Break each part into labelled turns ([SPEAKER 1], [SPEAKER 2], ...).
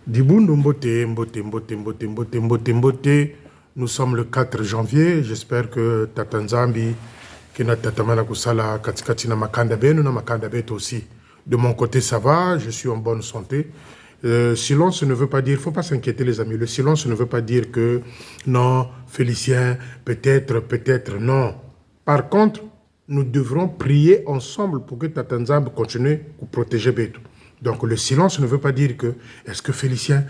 [SPEAKER 1] Dibundu Mbote, Mbote, Mbote, Mbote, Mbote, Mbote, Mbote. Nous sommes le 4 janvier. J'espère que Tata Nzambi, que na tatamana kusala katikati na makanda benu na makanda betu aussi. De mon côté, ça va. Je suis en bonne santé. Silence ne veut pas dire, il ne faut pas s'inquiéter les amis, le silence ne veut pas dire que non, Félicien, peut-être, non. Par contre, nous devrons prier ensemble pour que Tata Nzambi continue à protéger Beto. Donc le silence ne veut pas dire que, est-ce que Félicien,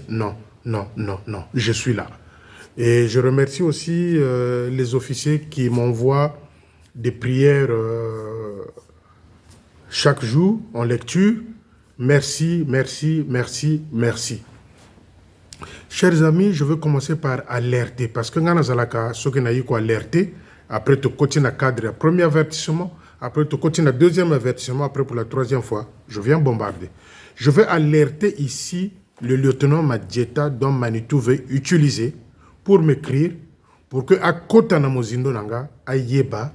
[SPEAKER 1] non, non, non, non, je suis là. Et je remercie aussi les officiers qui m'envoient des prières chaque jour en lecture. Merci, merci, merci, merci. Chers amis, je veux commencer par alerter, parce que Ngana Zalaka, ce que n'a eu quoi alerter, après tu continues à cadre, premier avertissement, après tu continues à deuxième avertissement, après pour la troisième fois, je viens bombarder. Je vais alerter ici le lieutenant Madjeta dont Manitou veut utiliser pour m'écrire, pour que à Kotana Mozindo Nanga, à Yeba,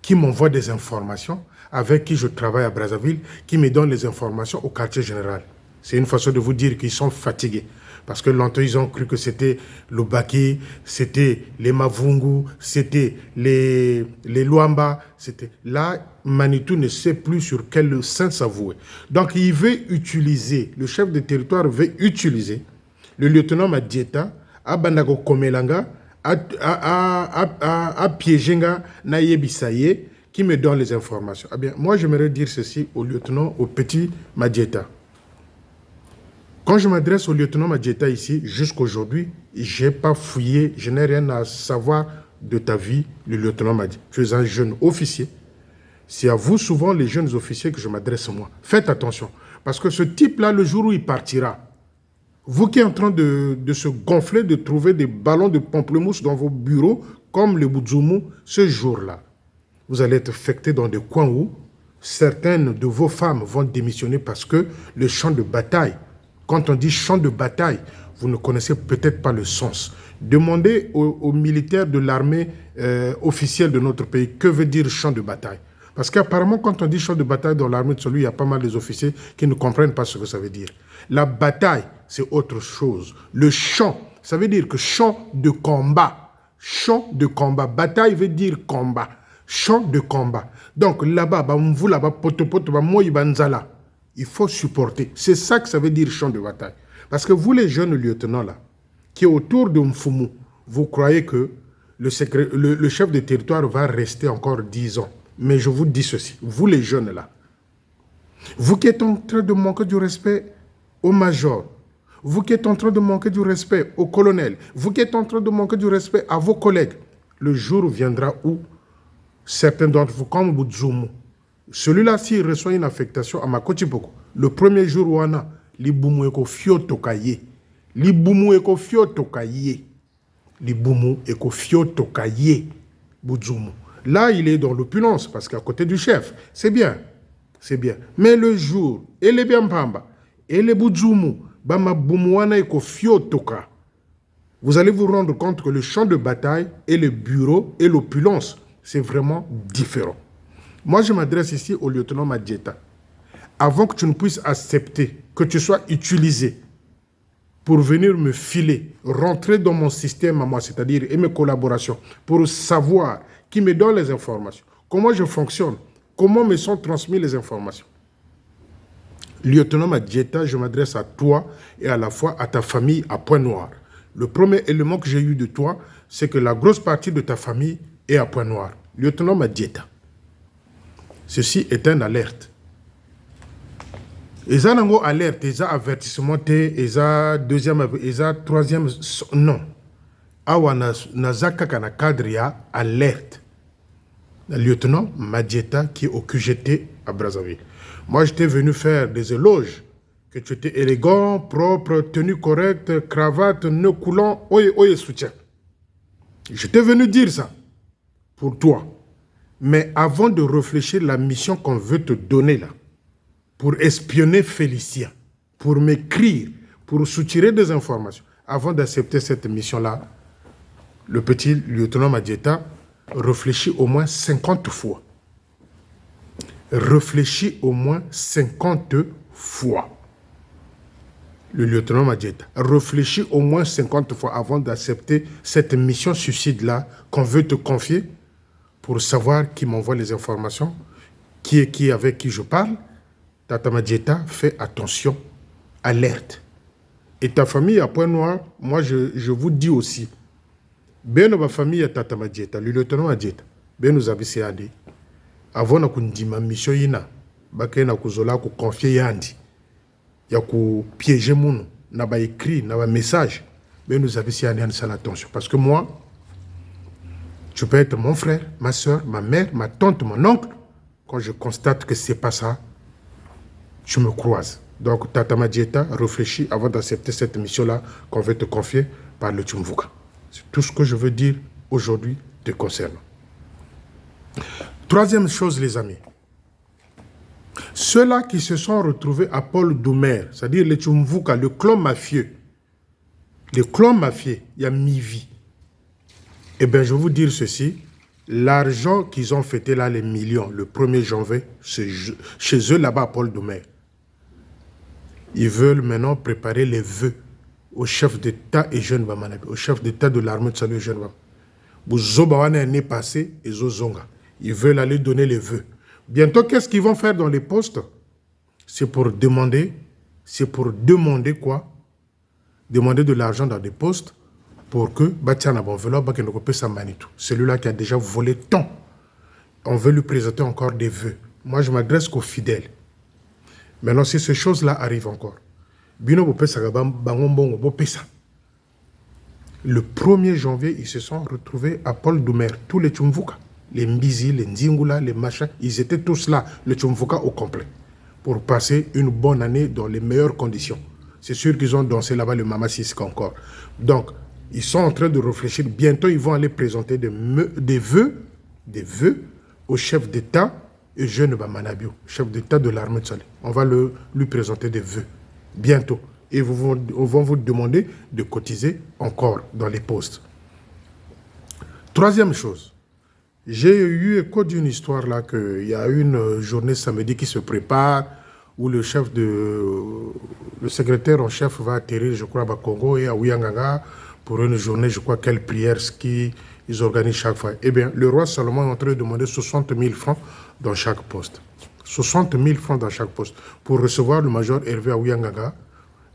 [SPEAKER 1] qui m'envoie des informations, avec qui je travaille à Brazzaville, qui me donne les informations au quartier général. C'est une façon de vous dire qu'ils sont fatigués. Parce que longtemps, ils ont cru que c'était le Baki, c'était les Mavungu, c'était les Luamba. Là, Manitou ne sait plus sur quel sein s'avouer. Donc, il veut utiliser, le chef de territoire veut utiliser le lieutenant Madjeta, à Bandago Komelanga, à Piéjenga, Nayebisaye, qui me donne les informations. Ah bien, moi, j'aimerais dire ceci au lieutenant, au petit Madjeta. Quand je m'adresse au lieutenant Madjeta ici, jusqu'aujourd'hui, je n'ai pas fouillé, je n'ai rien à savoir de ta vie, le lieutenant Madjeta. Tu es un jeune officier. C'est à vous souvent, les jeunes officiers, que je m'adresse moi. Faites attention. Parce que ce type-là, le jour où il partira, vous qui êtes en train de se gonfler, de trouver des ballons de pamplemousse dans vos bureaux, comme le Boudzoumou, ce jour-là, vous allez être affecté dans des coins où certaines de vos femmes vont démissionner parce que le champ de bataille, quand on dit champ de bataille, vous ne connaissez peut-être pas le sens. Demandez aux militaires de l'armée officielle de notre pays que veut dire champ de bataille. Parce qu'apparemment, quand on dit champ de bataille dans l'armée de celui, il y a pas mal d'officiers qui ne comprennent pas ce que ça veut dire. La bataille, c'est autre chose. Le champ, ça veut dire que champ de combat. Champ de combat. Bataille veut dire combat. Champ de combat. Donc là-bas, vous là-bas, il faut supporter. C'est ça que ça veut dire champ de bataille. Parce que vous, les jeunes lieutenants là, qui est autour de Mfumu, vous croyez que le chef de territoire va rester encore 10 ans. Mais je vous dis ceci, vous les jeunes là, vous qui êtes en train de manquer du respect au major, vous qui êtes en train de manquer du respect au colonel, vous qui êtes en train de manquer du respect à vos collègues, le jour viendra où certains d'entre vous, comme Boudzoumou, celui-là, s'il reçoit une affectation à Makotipoko, le premier jour où on a, l'Iboumu eko fio tokaye, l'Iboumu eko fio tokaye, l'Iboumu eko fio tokaye, Boudzoumou. Là, il est dans l'opulence, parce qu'à côté du chef, c'est bien, c'est bien. Mais le jour, et les Biampamba, et les Boudzoumou, Bama Boumouana eko fio toka, vous allez vous rendre compte que le champ de bataille et le bureau et l'opulence, c'est vraiment différent. Moi, je m'adresse ici au lieutenant Madjeta. Avant que tu ne puisses accepter que tu sois utilisé pour venir me filer, rentrer dans mon système à moi, c'est-à-dire et mes collaborations, pour savoir qui me donne les informations, comment je fonctionne, comment me sont transmises les informations. Lieutenant Madjeta, je m'adresse à toi et à la fois à ta famille à Pointe-Noire. Le premier élément que j'ai eu de toi, c'est que la grosse partie de ta famille est à Pointe-Noire. Lieutenant Madjeta. Ceci est un alerte. Ils ont alerte, ils ont avertissement, ils ont deuxième, ils ont troisième, non. Awa nazaka kana cadre ya alerte. Le lieutenant Madjeta qui est au QGT à Brazzaville. Moi, j'étais venu faire des éloges, que tu étais élégant, propre, tenue correcte, cravate, nœud coulant, oye, soutien. J'étais venu dire ça pour toi. Mais avant de réfléchir la mission qu'on veut te donner là, pour espionner Félicien, pour m'écrire, pour soutirer des informations, avant d'accepter cette mission-là, le petit lieutenant Madjeta réfléchit au moins 50 fois. Réfléchit au moins 50 fois. le lieutenant Madjeta, réfléchis au moins 50 fois avant d'accepter cette mission suicide-là qu'on veut te confier pour savoir qui m'envoie les informations, qui est qui avec qui je parle. Tata Madjeta, fais attention, alerte. Et ta famille à Point Noir, moi je vous dis aussi, bien ma famille à Tata Madjeta, le lieutenant Madjeta, bien nous avons andi. Avant na kundima mission yina, bakay na kuzola ku confier yandi. Ya ku piéger moun, na ba écrit, na ba message, bien nous avons andi ça l'attention. Parce que moi, je peux être mon frère, ma soeur, ma mère, ma tante, mon oncle. Quand je constate que c'est pas ça, je me croise. Donc, Tata Madjeta, réfléchis avant d'accepter cette mission-là qu'on veut te confier par le Tchumvuka. C'est tout ce que je veux dire aujourd'hui te concernant. Troisième chose, les amis. Ceux-là qui se sont retrouvés à Paul Doumer, c'est-à-dire les Tchumvuka, le clan mafieux, il y a mi-vie. Eh bien, je vais vous dire ceci. L'argent qu'ils ont fêté là, les millions, le 1er janvier, chez eux là-bas à Paul Doumer, ils veulent maintenant préparer les vœux au chef d'État et jeune Bamanabi, au chef d'État de l'armée de salut jeune Bamanabi. L'année passée, ils veulent aller donner les vœux. Bientôt, qu'est-ce qu'ils vont faire dans les postes? C'est pour demander quoi? Demander de l'argent dans des postes pour que celui-là qui a déjà volé tant, on veut lui présenter encore des vœux. Moi, je m'adresse qu'aux fidèles. Maintenant, si ces choses-là arrivent encore, le 1er janvier, ils se sont retrouvés à Paul Doumer, tous les Tchumvuka, les Mbizi, les Nzingula, les machins, ils étaient tous là, le Tchumvuka au complet, pour passer une bonne année dans les meilleures conditions. C'est sûr qu'ils ont dansé là-bas le Mama Siska encore. Donc, ils sont en train de réfléchir. Bientôt, ils vont aller présenter des vœux au chef d'État et jeune Bamanabio, chef d'État de l'armée de Salé. On va lui présenter des vœux bientôt. Et on va vous demander de cotiser encore dans les postes. Troisième chose, j'ai eu écho d'une histoire là qu'il y a une journée samedi qui se prépare où le secrétaire en chef va atterrir, je crois, à Congo et à Ouyangaga pour une journée, je crois, quelle prière, ski, ils organisent chaque fois. Eh bien, le roi Salomon est en train de demander 60 000 francs dans chaque poste. 60 000 francs dans chaque poste pour recevoir le major Hervé Ouyangaga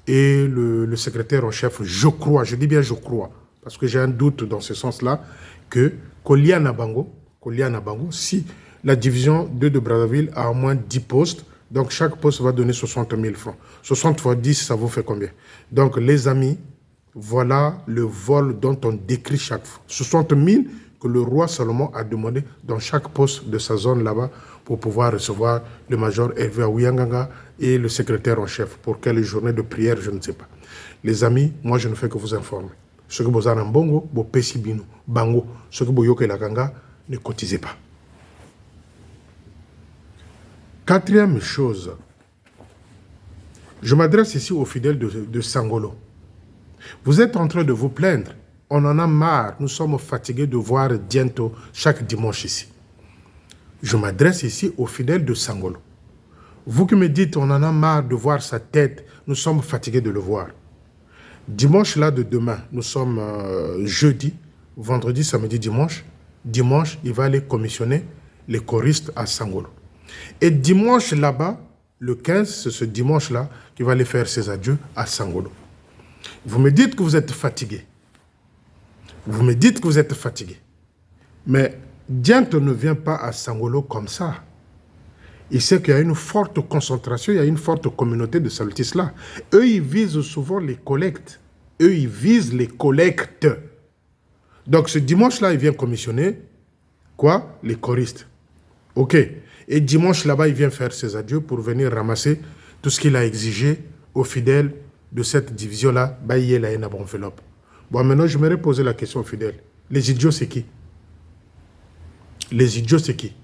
[SPEAKER 1] et le secrétaire en chef, je crois, je dis bien je crois, parce que j'ai un doute dans ce sens-là, que Koliana Bango, si la division 2 de Brazzaville a au moins 10 postes, donc chaque poste va donner 60 000 francs. 60 fois 10, ça vous fait combien? Donc les amis, voilà le vol dont on décrit chaque fois. 60 000 que le roi Salomon a demandé dans chaque poste de sa zone là-bas pour pouvoir recevoir le major Hervé Ouyangaga et le secrétaire en chef. Pour quelle journée de prière, je ne sais pas. Les amis, moi je ne fais que vous informer. Ce que vous avez en bongo, vous pesi bino, bango. Ce que vous yoke la ganga, ne cotisez pas. Quatrième chose, je m'adresse ici aux fidèles de Sangolo. Vous êtes en train de vous plaindre. On en a marre. Nous sommes fatigués de voir Diento chaque dimanche ici. Je m'adresse ici aux fidèles de Sangolo. Vous qui me dites, on en a marre de voir sa tête. Nous sommes fatigués de le voir. Dimanche là de demain, nous sommes jeudi, vendredi, samedi, dimanche. Dimanche, il va aller commissionner les choristes à Sangolo. Et dimanche là-bas, le 15, c'est ce dimanche-là qu'il va aller faire ses adieux à Sangolo. Vous me dites que vous êtes fatigué. Vous me dites que vous êtes fatigué. Mais Diento ne vient pas à Sangolo comme ça. Il sait qu'il y a une forte concentration, il y a une forte communauté de salutistes là. Eux, ils visent souvent les collectes. Eux, ils visent les collectes. Donc ce dimanche-là, il vient commissionner quoi? Les choristes. Ok. Et dimanche là-bas, il vient faire ses adieux pour venir ramasser tout ce qu'il a exigé aux fidèles de cette division-là. Bailler la haine à enveloppe. Bon, maintenant, je me poser la question aux fidèles. Les idiots, c'est qui? Les idiots, c'est qui?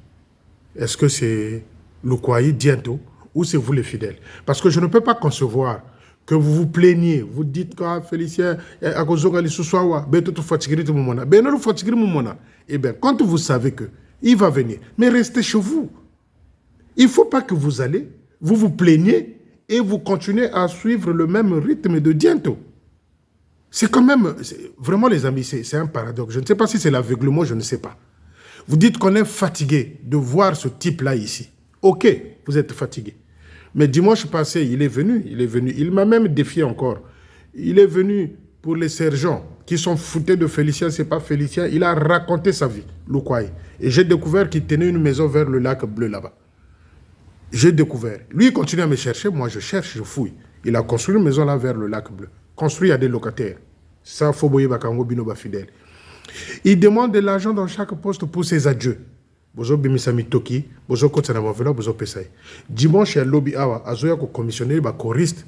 [SPEAKER 1] Est-ce que c'est le Kouaï, Diento, ou c'est vous les fidèles? Parce que je ne peux pas concevoir que vous vous plaignez, vous dites que Félicien, à cause de l'Issoua, eh bien, quand vous savez que il va venir, mais restez chez vous. Il ne faut pas que vous allez, vous vous plaignez, et vous continuez à suivre le même rythme de Diento. C'est quand même, vraiment les amis, c'est un paradoxe. Je ne sais pas si c'est l'aveuglement, je ne sais pas. Vous dites qu'on est fatigué de voir ce type-là ici. Ok, vous êtes fatigué. Mais dimanche passé, il est venu. Il m'a même défié encore. Il est venu pour les sergents qui sont foutés de Félicien, c'est pas Félicien. Il a raconté sa vie, Loukwai. Et j'ai découvert qu'il tenait une maison vers le lac bleu là-bas. J'ai découvert. Lui, il continue à me chercher. Moi, je cherche, je fouille. Il a construit une maison là vers le lac bleu. Construit à des locataires. Ça, faut boyer bakango binoba fidèle. Il demande de l'argent dans chaque poste pour ses adieux. Bozo bimisami toki, bozo kotsana mavela, bozo pesai. Dimanche ya lobby awa, azoya ko commissionner ba choriste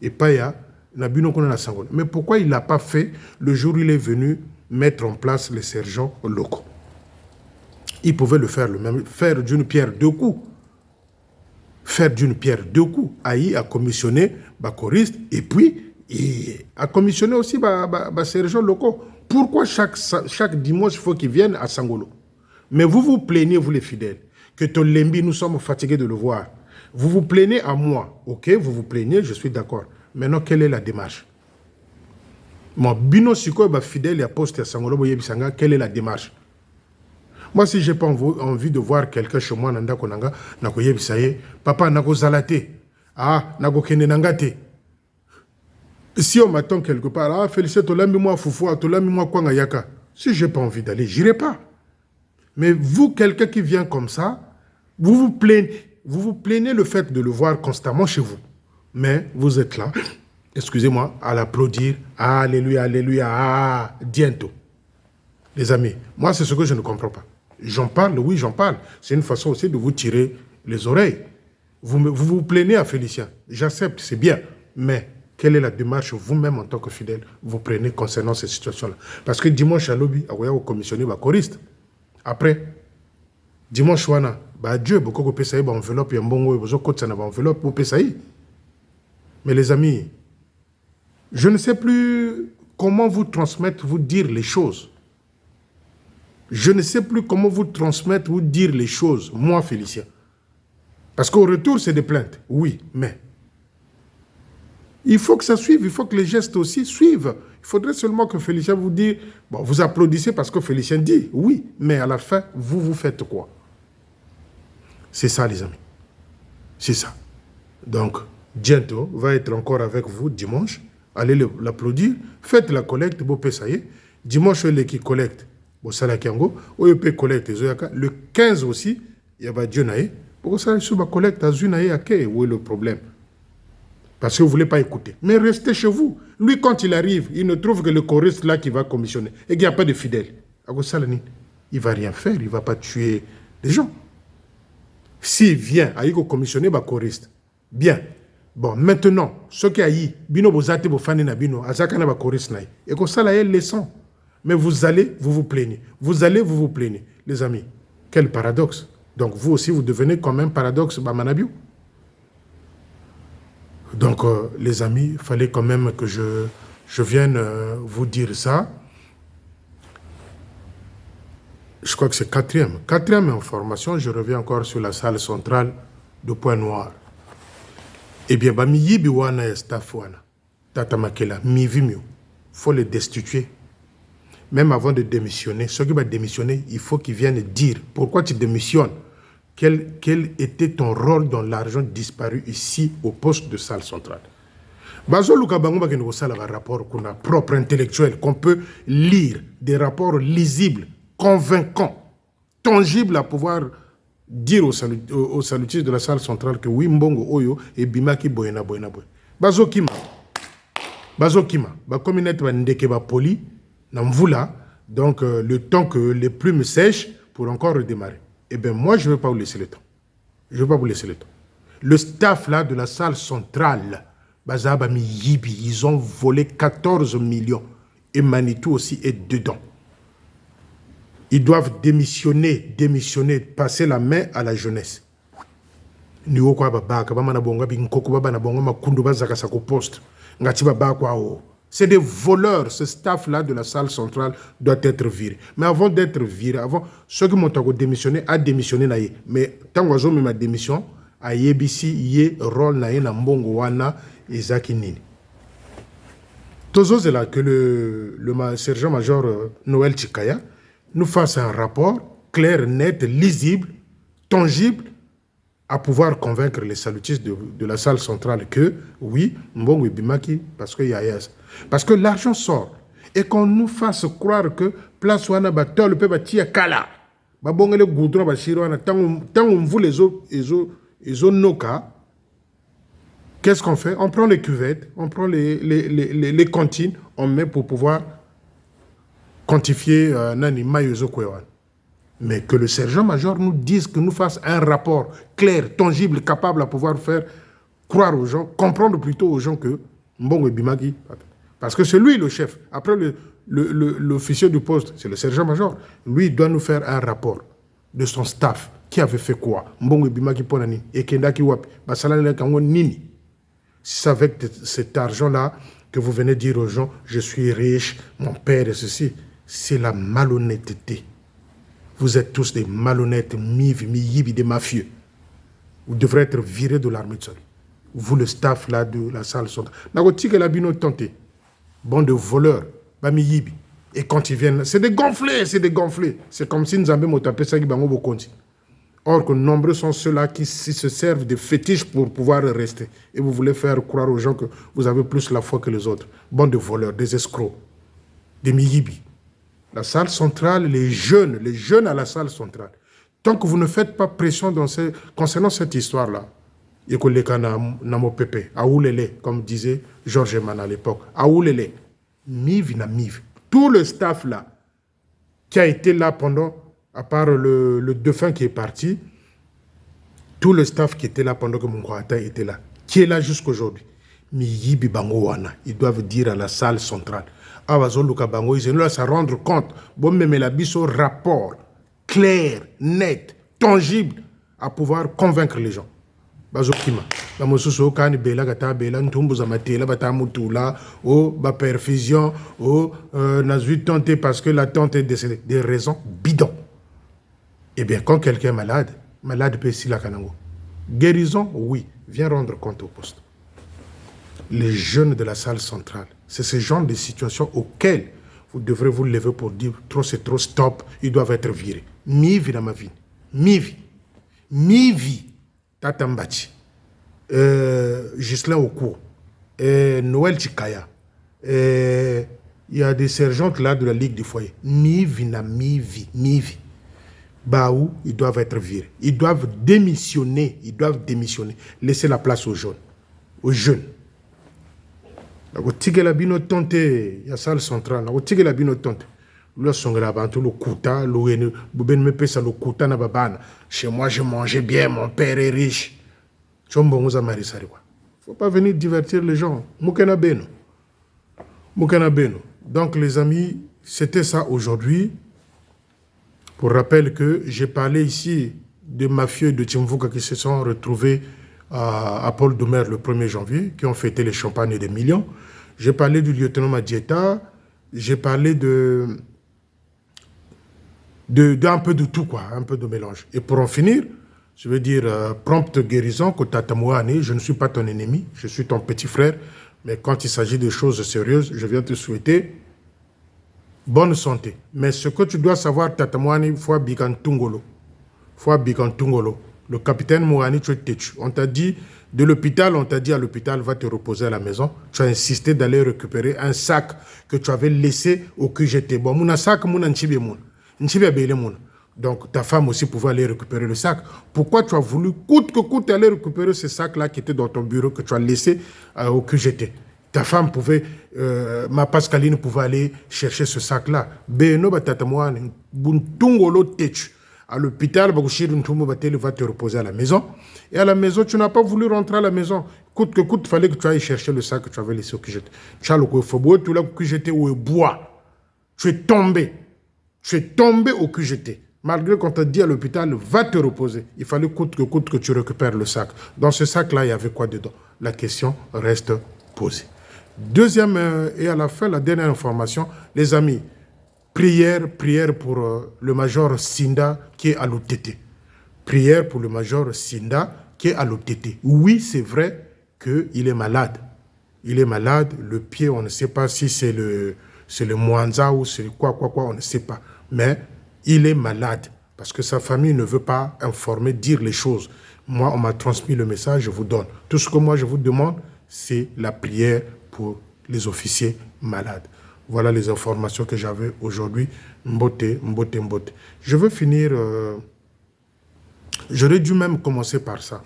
[SPEAKER 1] et paya na bino kona na sangolo. Mais pourquoi il l'a pas fait le jour où il est venu mettre en place les sergents locaux? Il pouvait le faire, faire d'une pierre deux coups. Faire d'une pierre deux coups. Aïe a commissionné ba choriste et puis il a commissionné aussi ba sergents locaux. Pourquoi chaque dimanche il faut qu'ils viennent à Sangolo? Mais vous vous plaignez, vous les fidèles, que Tolembi, nous sommes fatigués de le voir. Vous vous plaignez à moi. Ok, vous vous plaignez, je suis d'accord. Maintenant, quelle est la démarche? Moi, Bino Siko, fidèle et poste à Sangolo, quelle est la démarche? Moi, si je n'ai pas envie de voir quelqu'un chez moi, Nanda Konanga, Nako Yebisaye, papa Nako Zalate, ah, Nako Kene Nangate. Si on m'attend quelque part, ah, Félicite, Tolambi-moi Foufou, Tolambi-moi Kwangayaka. Si je n'ai pas envie d'aller, je n'irai pas. Mais vous, quelqu'un qui vient comme ça, vous vous plaignez le fait de le voir constamment chez vous. Mais vous êtes là, excusez-moi, à l'applaudir. Alléluia, alléluia, ah, bientôt. Les amis, moi, c'est ce que je ne comprends pas. J'en parle, oui, j'en parle. C'est une façon aussi de vous tirer les oreilles. Vous plaignez à Félicien. J'accepte, c'est bien. Mais quelle est la démarche vous-même en tant que fidèle vous prenez concernant cette situation-là? Parce que dimanche à lobby, vous commissionné les choristes. Après, dimanche, Dieu, beaucoup de personnes ont enveloppe, enveloppe, mais les amis, je ne sais plus comment vous transmettre, vous dire les choses. Je ne sais plus comment vous transmettre, vous dire les choses, moi, Félicien. Parce qu'au retour, c'est des plaintes. Oui, mais il faut que ça suive, il faut que les gestes aussi suivent. Il faudrait seulement que Félicien vous dise, bon, vous applaudissez parce que Félicien dit, oui, mais à la fin, vous faites quoi? C'est ça, les amis. C'est ça. Donc, Diento va être encore avec vous dimanche. Allez l'applaudir. Faites la collecte, bon, ça y est. Dimanche, les qui collectent, bon, ça la kiango. Ou peut collecter, le 15 aussi, il y a Dieu naïe. Pourquoi ça, sur la collecte, à Zunaï, à quai? Où est le problème? Parce que vous ne voulez pas écouter. Mais restez chez vous. Lui, quand il arrive, il ne trouve que le choriste là qui va commissionner. Et qu'il n'y a pas de fidèles. Il ne va rien faire. Il ne va pas tuer les gens. S'il vient, il va commissionner le choriste. Bien. Bon, maintenant, ce qui a eu, bino bozate bofane na bino, azakana ba choriste na. Et que ça là est leçon. Mais vous allez, vous vous plaignez. Vous allez, vous vous plaignez. Les amis, quel paradoxe. Donc vous aussi, vous devenez comme un paradoxe, Manabio. Donc, les amis, il fallait quand même que je vienne vous dire ça. Je crois que c'est quatrième. Quatrième information, je reviens encore sur la salle centrale de Pointe-Noire. Eh bien, mi yibi wana ya staff wana. Tata Makela, mi vimio. Faut le destituer. Même avant de démissionner, ceux qui vont démissionner, il faut qu'ils viennent dire pourquoi tu démissionnes. Quel était ton rôle dans l'argent disparu ici au poste de salle centrale? Bazo Luka Bango Bakeno Sala un rapport qu'on a propre intellectuel, qu'on peut lire, des rapports lisibles, convaincants, tangibles à pouvoir dire aux salutiers de la salle centrale que oui, Mbongo Oyo et Bimaki Boyena. Bazo Kima, comme il est ndeke ba poli, namvula, donc le temps que les plumes sèchent pour encore redémarrer. Eh bien, moi, je ne vais pas vous laisser le temps. Je ne vais pas vous laisser le temps. Le staff là de la salle centrale, Bazaba Miyibi, ils ont volé 14 millions. Et Manitou aussi est dedans. Ils doivent démissionner, passer la main à la jeunesse. C'est des voleurs, ce staff-là de la salle centrale doit être viré. Mais avant d'être viré, avant, ceux qui m'ont démissionné, a démissionné. Mais tant que j'ai ma démission, a yebisi ye rôle na ye na mbongo wana ezaki nini. Tozo là que le sergent-major Noël Chikaya nous fasse un rapport clair, net, lisible, tangible, à pouvoir convaincre les salutistes de la salle centrale que, oui, Mbongo Bimaki, parce qu'il y a yes. Parce que l'argent sort. Et qu'on nous fasse croire que place wana batol peut batia kala. Babonge le goudron bashiro wana tant on vous les autres noka. Qu'est-ce qu'on fait? On prend les cuvettes, on prend les cantines, on met pour pouvoir quantifier nani mayozo kwewan. Mais que le sergent-major nous dise, que nous fasse un rapport clair, tangible, capable à pouvoir faire croire aux gens, comprendre plutôt aux gens que Mbongo Bimaki, parce que c'est lui le chef. Après l'officier du poste, c'est le sergent-major. Lui doit nous faire un rapport de son staff. Qui avait fait quoi? Mbongo Bimaki Ponani, et Kendaki Wapi, Basalane Kango Nini. C'est avec cet argent-là que vous venez dire aux gens, je suis riche, mon père et ceci. C'est la malhonnêteté. Vous êtes tous des malhonnêtes, des mafieux. Vous devrez être virés de l'armée de salut. Vous, le staff là de la salle, sont... Bande de voleurs, bamiyibi. Et quand ils viennent, c'est des gonflés, c'est des gonflés. C'est comme si nous avions tapé ça qui bango bokonti. Or que nombreux sont ceux-là qui se servent de fétiches pour pouvoir rester. Et vous voulez faire croire aux gens que vous avez plus la foi que les autres. Bande de voleurs, des escrocs, des miyibi. La salle centrale, les jeunes à la salle centrale. Tant que vous ne faites pas pression concernant cette histoire-là, comme disait Georges Eman à l'époque, tout le staff là, qui a été là pendant, à part le défunt qui est parti, tout le staff qui était là pendant que Mungwata était là, qui est là jusqu'aujourd'hui, ils doivent dire à la salle centrale, ils doivent se rendre compte, un rapport clair, net, tangible, à pouvoir convaincre les gens. Bazokima, la mosuso kani bela gata bela ntumbu za matela batamutula o ba perfusion o nazui tante parce que la tante est décédée, des raisons bidons. Eh bien quand quelqu'un est malade peut si la kanango. Guérison, oui, viens rendre compte au poste. Les jeunes de la salle centrale, c'est ce genre de situation auxquelles vous devrez vous lever pour dire trop c'est trop, stop, ils doivent être virés. Mi-vie dans ma vie. Mi-vie. Mi-vie. Tatambachi. Ghislain Okour. Noël Chikaya. Il y a des sergentes là de la Ligue du foyer. Mi-vie na mi-vie. Mi-vie. Baou, ils doivent être virés. Ils doivent démissionner. Ils doivent démissionner. Laissez la place aux jeunes. Aux jeunes. Il y a salle centrale. Il y a bino tonte. Le kuta, chez moi, je mangeais bien, mon père est riche. Il ne faut pas venir divertir les gens. Mukena beno. Donc, les amis, c'était ça aujourd'hui. Pour rappel que j'ai parlé ici de mafieux de Tchimvouka qui se sont retrouvés à Paul Doumer le 1er janvier, qui ont fêté les champagnes des millions. J'ai parlé du lieutenant Madieta. J'ai parlé d'un peu de tout, quoi, un peu de mélange. Et pour en finir, je veux dire, prompte guérison, Kotata Mouane, je ne suis pas ton ennemi, je suis ton petit frère, mais quand il s'agit de choses sérieuses, je viens te souhaiter bonne santé. Mais ce que tu dois savoir, Tata Mouane, faut Bikantungolo. Le capitaine Mouani, on t'a dit de l'hôpital, on t'a dit à l'hôpital, va te reposer à la maison. Tu as insisté d'aller récupérer un sac que tu avais laissé au QGT. Bon, mon sac, mon antibi mon. Donc, ta femme aussi pouvait aller récupérer le sac. Pourquoi tu as voulu, coûte que coûte, aller récupérer ce sac-là qui était dans ton bureau, que tu as laissé au QGT? Ta femme pouvait, ma Pascaline pouvait aller chercher ce sac-là. Beno batatamouane, buntungolo techu. À l'hôpital, va te reposer à la maison. Et à la maison, tu n'as pas voulu rentrer à la maison. Coûte que coûte, il fallait que tu ailles chercher le sac que tu avais laissé au QGT. Tu as le QGT, tu l'as au QGT où est bois. Tu es tombé. Tu es tombé au QGT. Malgré qu'on t'a dit à l'hôpital, va te reposer. Il fallait coûte que tu récupères le sac. Dans ce sac-là, il y avait quoi dedans? La question reste posée. Deuxième, et à la fin, la dernière information, les amis, prière pour le major Sinda qui est à l'OTT. Prière pour le major Sinda qui qui est à l'OTT. Oui, c'est vrai qu'il est malade. Il est malade, le pied, on ne sait pas si c'est le Mwanza ou c'est quoi, on ne sait pas. Mais il est malade parce que sa famille ne veut pas informer, dire les choses. Moi, on m'a transmis le message, je vous donne. Tout ce que moi, je vous demande, c'est la prière pour les officiers malades. Voilà les informations que j'avais aujourd'hui. Mbote, mbote, mbote. Je veux finir... J'aurais dû même commencer par ça.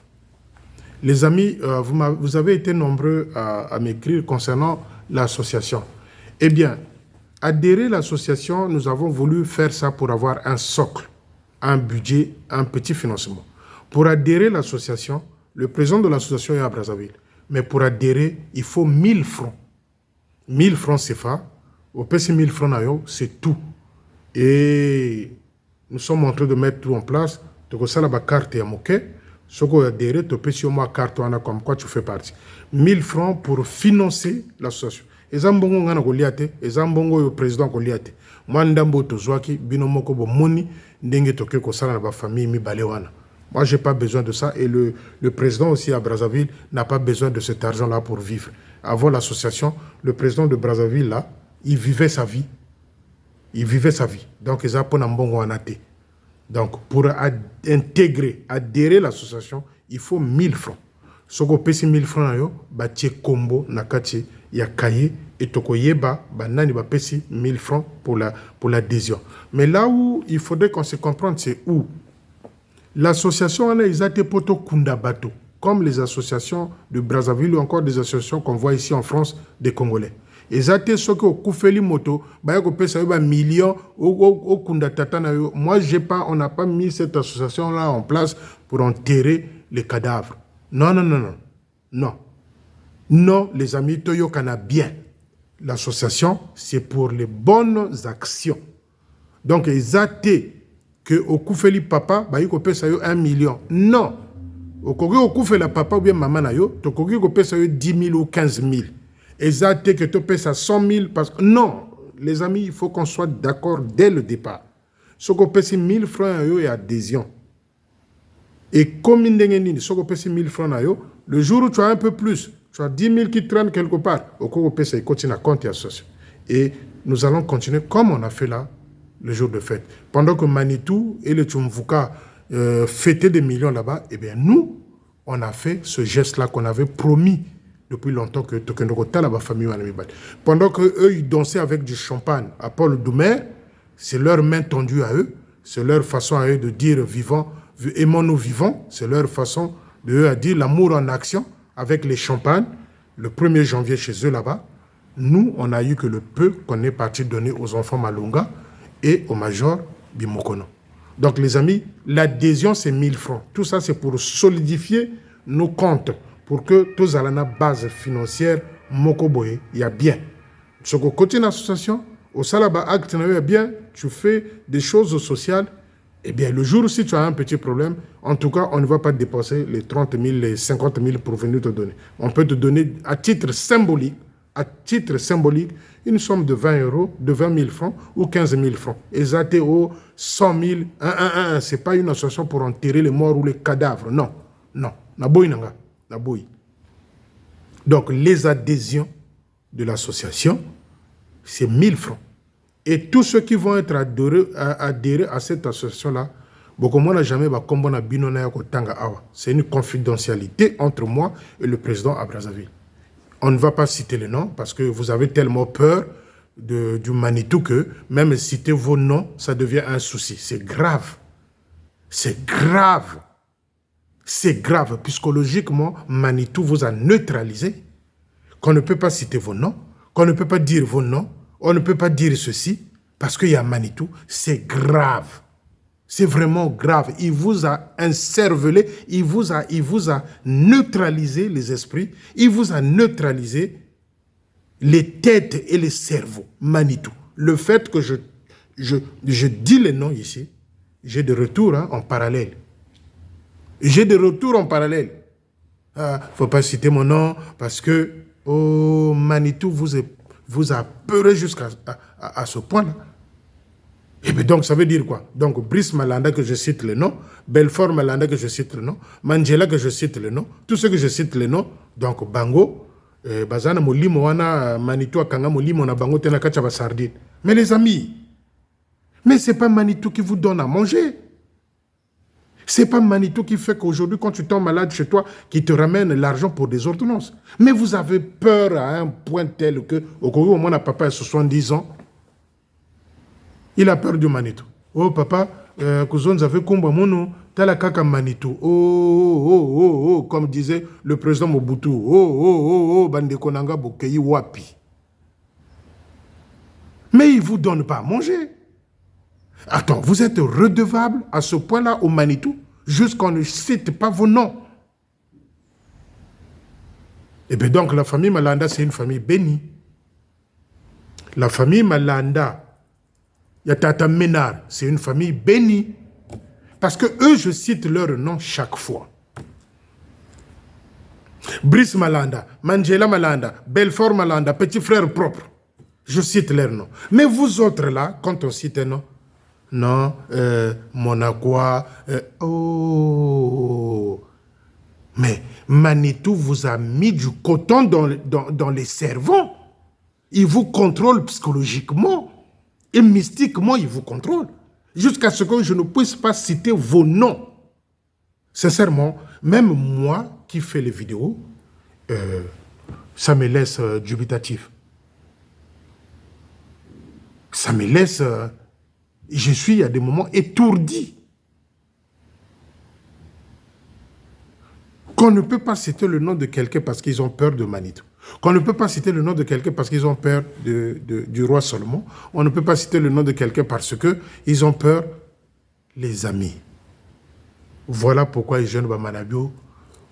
[SPEAKER 1] Les amis, vous avez été nombreux à m'écrire concernant l'association. Eh bien, adhérer à l'association, nous avons voulu faire ça pour avoir un socle, un budget, un petit financement. Pour adhérer à l'association, le président de l'association est à Brazzaville. Mais pour adhérer, il faut 1000 francs. 1000 francs CFA. Au PC 1000 francs, c'est tout. Et nous sommes en train de mettre tout en place. Donc, ça, la carte est à moquer. Ce qu'on a adhéré, tu peux sur moi carte comme quoi tu fais partie. 1000 francs pour financer l'association. Et Zambongo ngana goliate, et Zambongo le président goliate. Moi ndambo tozwaki binomoko bo moni ndenge toke ko sala na ba famille mi balewana. Moi j'ai pas besoin de ça et le président aussi à Brazzaville n'a pas besoin de cet argent là pour vivre. Avant l'association, le président de Brazzaville là, il vivait sa vie. Il vivait sa vie. Donc ils ont mbongo anate. Donc, pour intégrer, adhérer à l'association, il faut 1000 francs. Si vous avez 1000 francs, vous avez combo, nakati, ya kaye, et toko yeba, nani ba pesi 1000 francs pour l'adhésion. Mais là où il faudrait qu'on se comprenne, c'est où l'association, ils ont été poto kunda bato, comme les associations de Brazzaville ou encore des associations qu'on voit ici en France des Congolais. Ils ont été ceux qui ont coupé les motos, millions, moi, on n'a pas mis cette association-là en place pour enterrer les cadavres. Non, non, non, non. Non. Non, les amis, Toyo Kana bien. L'association, c'est pour les bonnes actions. Donc, ils ont été que au Koufeli papa, ils ont payé 1 million. Non. Au Koufeli papa ou bien maman, ils ont payé 10 000 ou 15 000. Exact que tu payes à 100 000 parce que non, les amis, il faut qu'on soit d'accord dès le départ. Ce qu'on paye 1000 francs et adhésion. Et comme ce qu'on paye 1000 francs le jour où tu as un peu plus, tu as 10 000 qui traînent quelque part, au cours où ça continue à compter associé. Et nous allons continuer comme on a fait là le jour de fête. Pendant que Manitou et le Tchumvuka fêtaient des millions là-bas, eh bien nous, on a fait ce geste-là qu'on avait promis depuis longtemps que la famille. Pendant qu'eux, ils dansaient avec du champagne à Paul Doumer, c'est leur main tendue à eux, c'est leur façon à eux de dire vivant, aimons-nous vivants, c'est leur façon de eux à dire l'amour en action avec les champagnes, le 1er janvier chez eux là-bas. Nous, on a eu que le peu qu'on est parti donner aux enfants Malunga et au major Bimokono. Donc les amis, l'adhésion c'est 1000 francs. Tout ça c'est pour solidifier nos comptes. Pour que tous à la base financière, Mokoboye, il y a bien. Ce que côté l'association, au Salaba Acte, il y a bien, tu fais des choses sociales, eh bien, le jour où si tu as un petit problème, en tout cas, on ne va pas dépenser les 30 000, les 50 000 pour venir te donner. On peut te donner à titre symbolique, une somme de 20 euros, de 20 000 francs ou 15 000 francs. Et ça, au 100 000, ce n'est pas une association pour enterrer les morts ou les cadavres. Non, non. Naboy. Donc, les adhésions de l'association, c'est 1000 francs. Et tous ceux qui vont être adhérés à cette association-là, c'est une confidentialité entre moi et le président à Brazzaville. On ne va pas citer les noms parce que vous avez tellement peur du Manitou que même citer vos noms, ça devient un souci. C'est grave. C'est grave. C'est grave. Psychologiquement, Manitou vous a neutralisé. Qu'on ne peut pas citer vos noms, qu'on ne peut pas dire vos noms, on ne peut pas dire ceci, parce qu'il y a Manitou. C'est grave. C'est vraiment grave. Il vous a encervelé, il vous a neutralisé les esprits, il vous a neutralisé les têtes et les cerveaux. Manitou. Le fait que je dis les noms ici, j'ai des retours en parallèle. J'ai des retours en parallèle. Faut pas citer mon nom parce que Manitou vous a peuré jusqu'à ce point-là. Et bien donc, ça veut dire quoi? Donc, Brice Malanda, que je cite le nom, Belfort Malanda, que je cite le nom, Mandela, que je cite le nom, tous ceux que je cite le nom, donc Bango, Bazana Molimo, Wana, Manitou, Kanga Molimo, na Bango, Tena Kachaba Sardine. Mais les amis, mais ce n'est pas Manitou qui vous donne à manger. Ce n'est pas Manitou qui fait qu'aujourd'hui, quand tu tombes malade chez toi, qui te ramène l'argent pour des ordonnances. Mais vous avez peur à un point tel que, au Congo, mon papa a 70 ans, il a peur du Manitou. Oh papa, cousin, vous avez combat mon t'as kaka Manitou. Oh, comme disait le président Mobutu. Oh, bande konanga bokeyi wapi. Mais il ne vous donne pas à manger. Attends, vous êtes redevable à ce point-là au Manitou, jusqu'on ne cite pas vos noms. Et bien donc, la famille Malanda, c'est une famille bénie. La famille Malanda, Yatata Ménard, c'est une famille bénie. Parce que eux, je cite leur nom chaque fois. Brice Malanda, Mandela Malanda, Belfort Malanda, petit frère propre. Je cite leur nom. Mais vous autres là, quand on cite un nom, non, Monacois, mais Manitou vous a mis du coton dans les cerveaux. Il vous contrôle psychologiquement et mystiquement, il vous contrôle. Jusqu'à ce que je ne puisse pas citer vos noms. Sincèrement, même moi qui fais les vidéos, ça me laisse dubitatif. Ça me laisse... je suis à des moments étourdi. Qu'on ne peut pas citer le nom de quelqu'un parce qu'ils ont peur de Manitou. Qu'on ne peut pas citer le nom de quelqu'un parce qu'ils ont peur du roi Salomon. On ne peut pas citer le nom de quelqu'un parce qu'ils ont peur, les amis. Voilà pourquoi les jeunes Bamanabio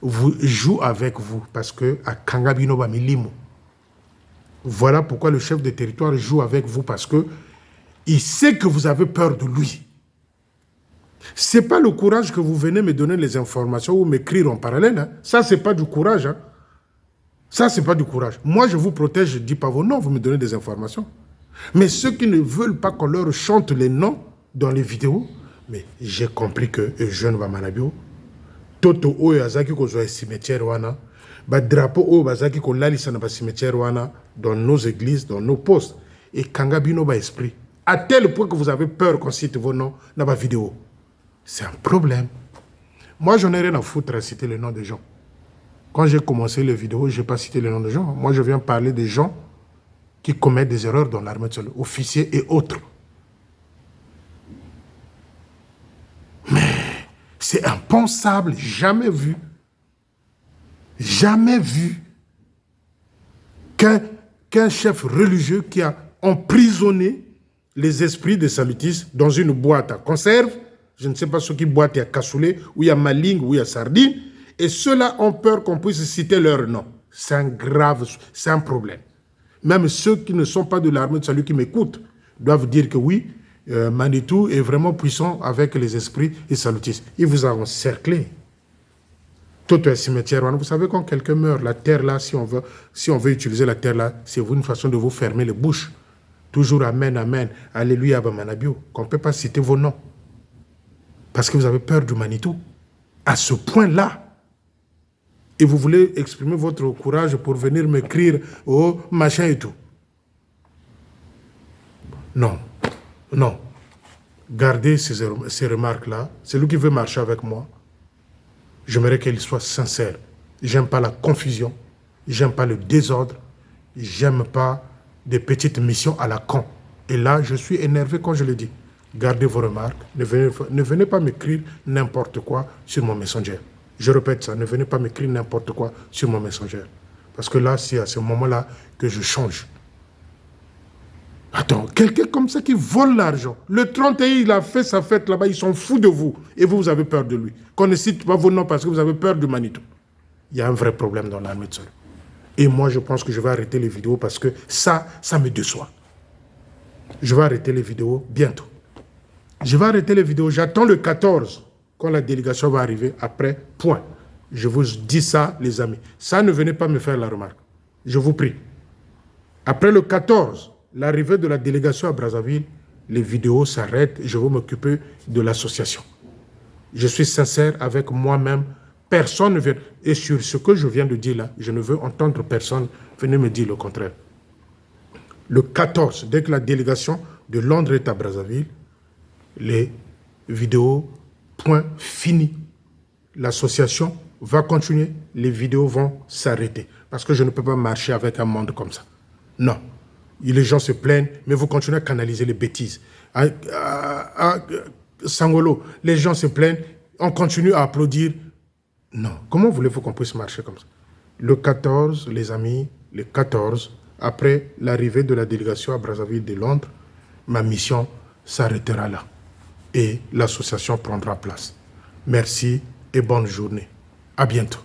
[SPEAKER 1] jouent avec vous. Parce que à Kangabino Bamilimo. Voilà pourquoi le chef de territoire joue avec vous parce que il sait que vous avez peur de lui. Ce n'est pas le courage que vous venez me donner les informations ou m'écrire en parallèle. Hein. Ça, ce n'est pas du courage. Hein. Ça, ce n'est pas du courage. Moi, je vous protège, je ne dis pas vos noms, vous me donnez des informations. Mais ceux qui ne veulent pas qu'on leur chante les noms dans les vidéos, mais j'ai compris que jeune Bamanabio, Toto Oyo Azaki ko zo cimetière wana, ba drapeau Oyo Bazaki ko lalisa na ba cimetière wana, dans nos églises, dans nos postes. Et Kangabino ba esprit. À tel point que vous avez peur qu'on cite vos noms dans ma vidéo. C'est un problème. Moi, je n'ai rien à foutre à citer le nom des gens. Quand j'ai commencé les vidéos, je n'ai pas cité le nom des gens. Moi, je viens parler des gens qui commettent des erreurs dans l'armée de sol, officiers et autres. Mais c'est impensable, jamais vu. Jamais vu qu'un chef religieux qui a emprisonné les esprits des salutistes dans une boîte à conserve, je ne sais pas ce qui boîte, il y a cassoulet, ou il y a maling, ou il y a sardine, et ceux-là ont peur qu'on puisse citer leur nom. C'est un grave, c'est un problème. Même ceux qui ne sont pas de l'armée de salut qui m'écoutent doivent dire que oui, Manitou est vraiment puissant avec les esprits et salutistes. Ils vous ont encerclé. Tout un cimetière. Vous savez, quand quelqu'un meurt, la terre là, si on veut utiliser la terre là, c'est une façon de vous fermer les bouches. Toujours Amen, Amen, Alléluia, Bamanabio, qu'on ne peut pas citer vos noms. Parce que vous avez peur du Manitou. À ce point-là. Et vous voulez exprimer votre courage pour venir m'écrire, oh, machin et tout. Non. Non. Gardez ces remarques-là. Celui qui veut marcher avec moi, j'aimerais qu'il soit sincère. J'aime pas la confusion. J'aime pas le désordre. J'aime pas des petites missions à la con. Et là, je suis énervé quand je le dis. Gardez vos remarques. Ne venez pas m'écrire n'importe quoi sur mon Messenger. Je répète ça, ne venez pas m'écrire n'importe quoi sur mon Messenger. Parce que là, c'est à ce moment-là que je change. Attends, quelqu'un comme ça qui vole l'argent. Le 31, il a fait sa fête là-bas, ils sont fous de vous. Et vous avez peur de lui. Qu'on ne cite pas vos noms parce que vous avez peur de Manitou. Il y a un vrai problème dans l'armée de sol. Et moi, je pense que je vais arrêter les vidéos parce que ça me déçoit. Je vais arrêter les vidéos bientôt. Je vais arrêter les vidéos. J'attends le 14, quand la délégation va arriver. Après, point. Je vous dis ça, les amis. Ça, ne venez pas me faire la remarque. Je vous prie. Après le 14, l'arrivée de la délégation à Brazzaville, les vidéos s'arrêtent, je vais m'occuper de l'association. Je suis sincère avec moi-même. Personne ne vient. Et sur ce que je viens de dire là, je ne veux entendre personne venir me dire le contraire. Le 14, dès que la délégation de Londres est à Brazzaville, les vidéos, point fini. L'association va continuer, les vidéos vont s'arrêter. Parce que je ne peux pas marcher avec un monde comme ça. Non. Les gens se plaignent, mais vous continuez à canaliser les bêtises. À Sangolo, les gens se plaignent, on continue à applaudir. Non. Comment voulez-vous qu'on puisse marcher comme ça? Le 14, les amis, le 14, après l'arrivée de la délégation à Brazzaville de Londres, ma mission s'arrêtera là. Et l'association prendra place. Merci et bonne journée. À bientôt.